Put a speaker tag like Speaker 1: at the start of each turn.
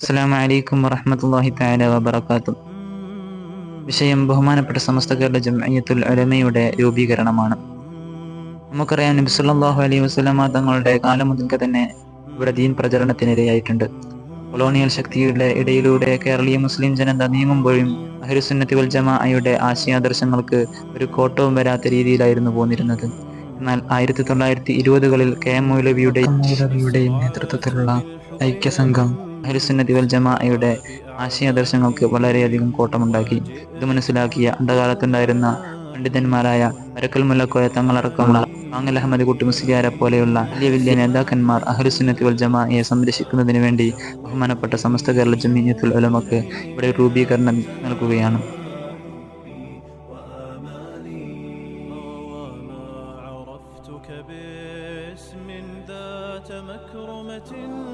Speaker 1: അസ്സലാമു അലൈക്കും വറഹ്മത്തുള്ളാഹി തആല വബറകാതുഹു. വിഷയം ബഹുമാനപ്പെട്ട സമസ്ത കേരള ജംഇയ്യത്തുൽ ഉലമയുടെ രൂപീകരണമാണ്. നമുക്കറിയാം, നബി സല്ലല്ലാഹു അലൈഹി വസല്ലമ തങ്ങളുടെ കാലം മുതൽക്ക് തന്നെ ഇവിടെ ദീൻ പ്രചരണത്തിനിരയായിട്ടുണ്ട്. കൊളോണിയൽ ശക്തിയുടെ ഇടയിലൂടെ കേരളീയ മുസ്ലിം ജനത നീങ്ങുമ്പോഴും അഹ്ലുസുന്നത്തി വൽ ജമാഅയുടെ ആശയാദർശങ്ങൾക്ക് ഒരു കോട്ടവും വരാത്ത രീതിയിലായിരുന്നു പോന്നിരുന്നത്. എന്നാൽ 1920-കളിൽ കെ.എം. മൗലവിയുടെയും നേതൃത്വത്തിലുള്ള ഐക്യസംഘം അഹ്ലുസുന്നത്തി വൽ ജമാഅയുടെ ആശയാദർശങ്ങൾക്ക് വളരെയധികം കോട്ടമുണ്ടാക്കി. ഇത് മനസ്സിലാക്കിയ അന്ധകാലത്തുണ്ടായിരുന്ന പണ്ഡിതന്മാരായ അരക്കൽ മുല്ലക്കോയ തങ്ങളടക്കമുള്ള വാങ്ങൽ അഹമ്മദ് കുട്ടി മുസ്ലിയാരെ പോലെയുള്ള വലിയ വലിയ നേതാക്കന്മാർ അഹ്ലുസുന്നത്തി വൽ ജമാഅയെ സംരക്ഷിക്കുന്നതിന് വേണ്ടി ബഹുമാനപ്പെട്ട സമസ്ത കേരള ജംഇയ്യത്തുൽ ഉലമക്ക് ഇവിടെ രൂപീകരണം നൽകുകയാണ്.